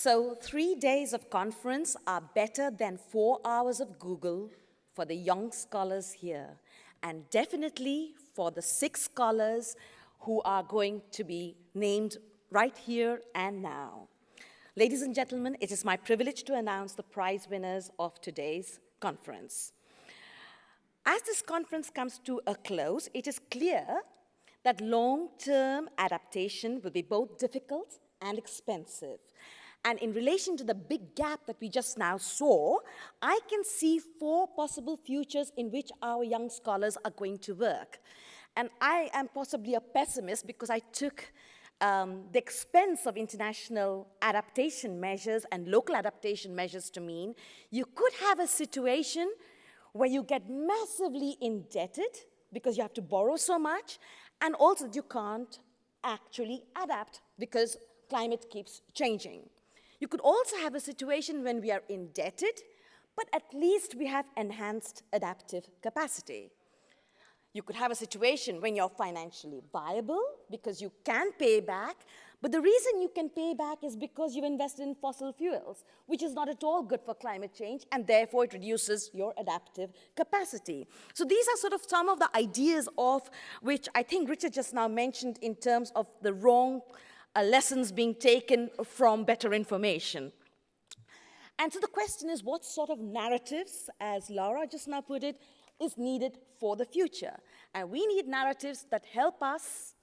So 3 days of conference are better than 4 hours of Google for the young scholars here, and definitely for the 6 scholars who are going to be named right here and now. Ladies and gentlemen, it is my privilege to announce the prize winners of today's conference. As this conference comes to a close, it is clear that long-term adaptation will be both difficult and expensive. And in relation to the big gap that we just now saw, I can see 4 possible futures in which our young scholars are going to work. And I am possibly a pessimist because I took the expense of international adaptation measures and local adaptation measures to mean you could have a situation where you get massively indebted because you have to borrow so much, and also that you can't actually adapt because climate keeps changing. You could also have a situation when we are indebted, but at least we have enhanced adaptive capacity. You could have a situation when you're financially viable because you can pay back, but the reason you can pay back is because you've invested in fossil fuels, which is not at all good for climate change, and therefore it reduces your adaptive capacity. So these are sort of some of the ideas of which I think Richard just now mentioned in terms of the wrong lessons being taken from better information. And so the question is, what sort of narratives, as Laura just now put it, is needed for the future? And we need narratives that help us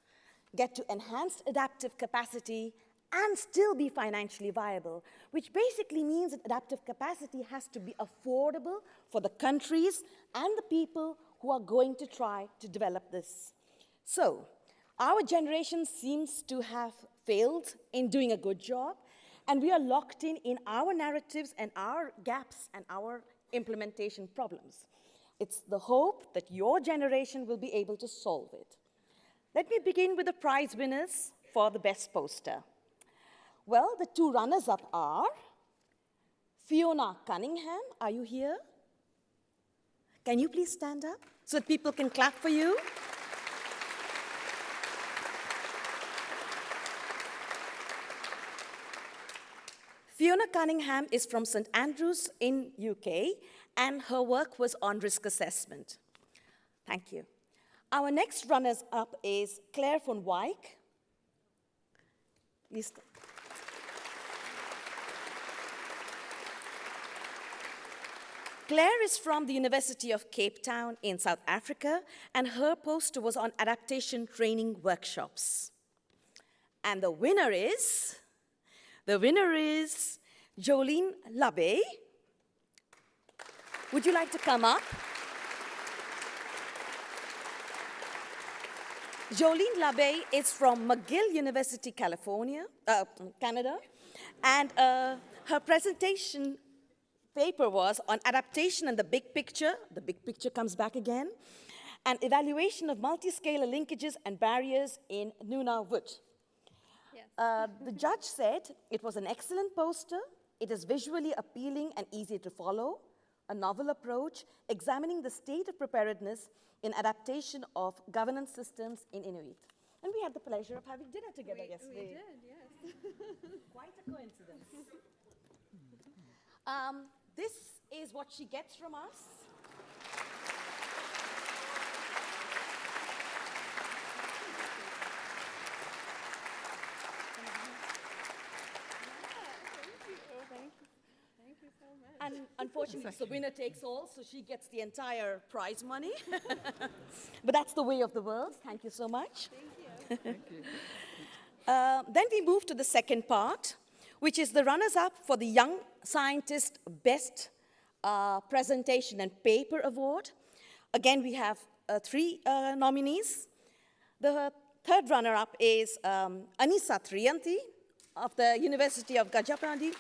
get to enhanced adaptive capacity and still be financially viable, which basically means that adaptive capacity has to be affordable for the countries and the people who are going to try to develop this. So, our generation seems to have failed in doing a good job, and we are locked in our narratives and our gaps and our implementation problems. It's the hope that your generation will be able to solve it. Let me begin with the prize winners for the best poster. Well, the 2 runners-up are Fiona Cunningham. Are you here? Can you please stand up so that people can clap for you? Fiona Cunningham is from St. Andrews in UK, and her work was on risk assessment. Thank you. Our next runners-up is Claire von Wyk. Claire is from the University of Cape Town in South Africa, and her poster was on adaptation training workshops. And the winner is Jolene Labbe. Would you like to come up? Jolene Labbe is from McGill University, Canada, and her presentation paper was on adaptation and the big picture. The big picture comes back again, and evaluation of multi-scalar linkages and barriers in Nunavut. The judge said it was an excellent poster. It is visually appealing and easy to follow, a novel approach examining the state of preparedness in adaptation of governance systems in Inuit. And we had the pleasure of having dinner together yesterday. We did, yes. Quite a coincidence. This is what she gets from us. Thank you so much. And unfortunately, it's the winner takes all, so she gets the entire prize money. But that's the way of the world. Thank you so much. Thank you. Thank you. Then we move to the second part, which is the runners-up for the Young Scientist Best Presentation and Paper Award. Again, we have 3 nominees. The third runner-up is Anissa Trianti of the University of Gajapati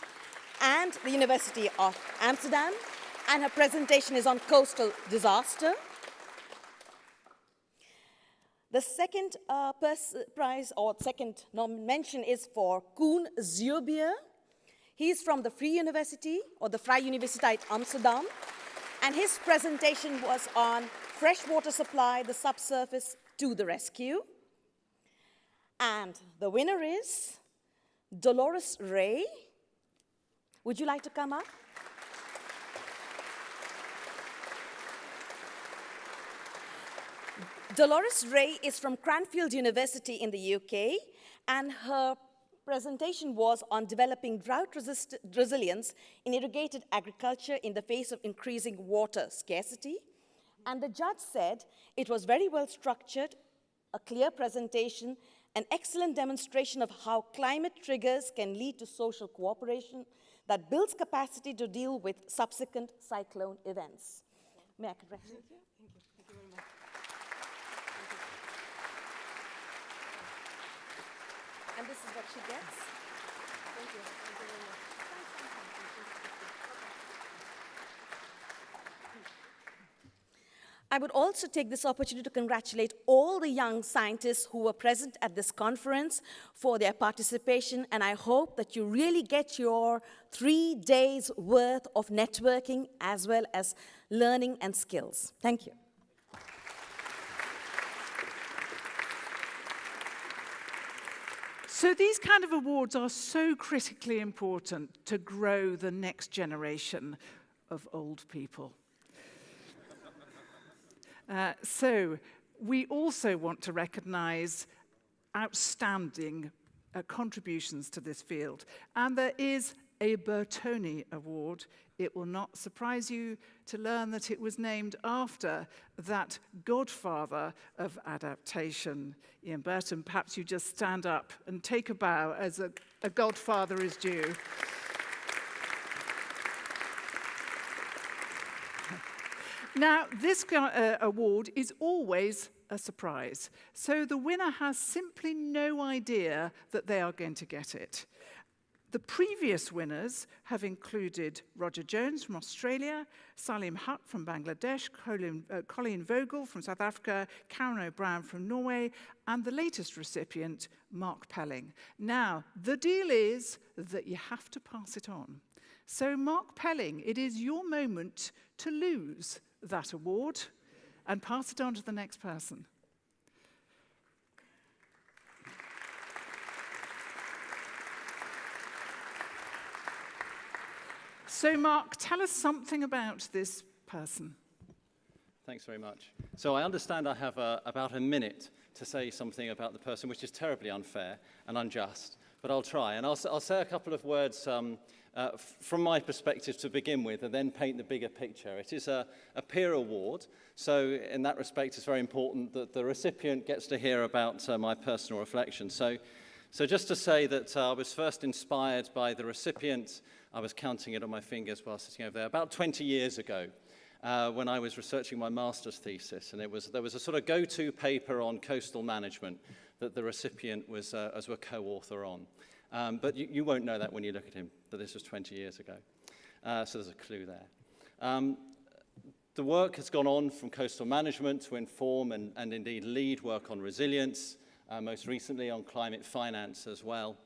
and the University of Amsterdam, and her presentation is on coastal disaster. The second prize, or second mention, is for Koen Zuurbier. He's from the Free University, or the Vrije Universiteit Amsterdam, and his presentation was on freshwater supply, the subsurface to the rescue. And the winner is Dolores Ray. Would you like to come up? Dolores Ray is from Cranfield University in the UK, and her presentation was on developing drought resilience in irrigated agriculture in the face of increasing water scarcity. And the judge said it was very well structured, a clear presentation, an excellent demonstration of how climate triggers can lead to social cooperation that builds capacity to deal with subsequent cyclone events. May I congratulate you? Thank you. Thank you very much. And this is what she gets. Thank you. Thank you very much. I would also take this opportunity to congratulate all the young scientists who were present at this conference for their participation, and I hope that you really get your 3 days worth of networking as well as learning and skills. Thank you. So these kind of awards are so critically important to grow the next generation of old people. So we also want to recognize outstanding contributions to this field. And there is a Bertoni Award. It will not surprise you to learn that it was named after that godfather of adaptation. Ian Burton, perhaps you just stand up and take a bow as a godfather is due. Now, this award is always a surprise. So the winner has simply no idea that they are going to get it. The previous winners have included Roger Jones from Australia, Salim Hutt from Bangladesh, Colleen Vogel from South Africa, Karen O'Brien from Norway, and the latest recipient, Mark Pelling. Now, the deal is that you have to pass it on. So, Mark Pelling, it is your moment to lose that award and pass it on to the next person. So, Mark, tell us something about this person. Thanks very much. So I understand I have about a minute to say something about the person, which is terribly unfair and unjust, but I'll try. And I'll say a couple of words from my perspective to begin with, and then paint the bigger picture. It is a peer award, so in that respect it's very important that the recipient gets to hear about my personal reflections. So just to say that I was first inspired by the recipient, I was counting it on my fingers while sitting over there, about 20 years ago, when I was researching my master's thesis, and there was a sort of go-to paper on coastal management that the recipient was a co-author on. But you won't know that when you look at him, that this was 20 years ago. So there's a clue there. The work has gone on from coastal management to inform and indeed lead work on resilience, most recently on climate finance as well.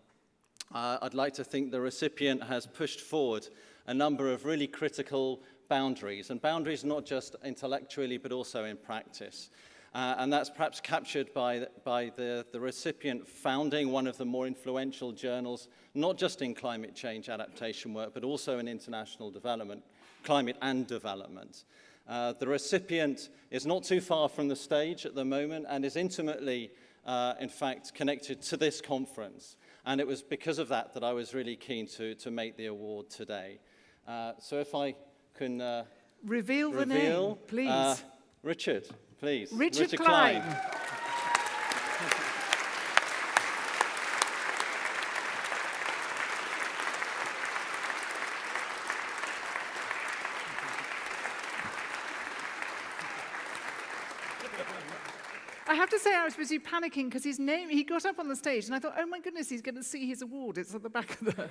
I'd like to think the recipient has pushed forward a number of really critical boundaries, and boundaries not just intellectually but also in practice. And that's perhaps captured by the recipient founding one of the more influential journals, not just in climate change adaptation work, but also in international development, climate and development. The recipient is not too far from the stage at the moment and is intimately, in fact, connected to this conference. And it was because of that that I was really keen to make the award today. So if I can reveal the name, please. Richard. Please. Richard Klein. I have to say I was busy panicking because his name, he got up on the stage and I thought, oh my goodness, he's going to see his award. It's at the back of the,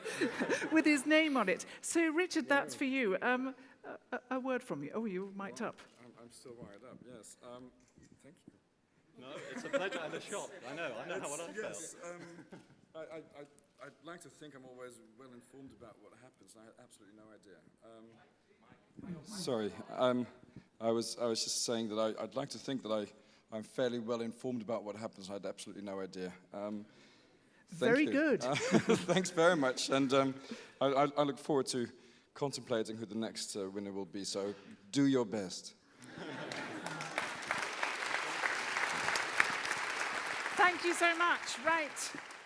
with his name on it. So Richard, that's for you. A word from you. Oh, you're mic'd up. I'm still wired up, yes. Thank you. No, it's a pleasure and a shock. I know how what I felt. Yes, I'd like to think I'm always well informed about what happens. I had absolutely no idea. Sorry, I was just saying that I'd like to think that I'm fairly well informed about what happens. I had absolutely no idea. Very good. Thanks very much. And I look forward to contemplating who the next winner will be, so do your best. Thank you so much. Right.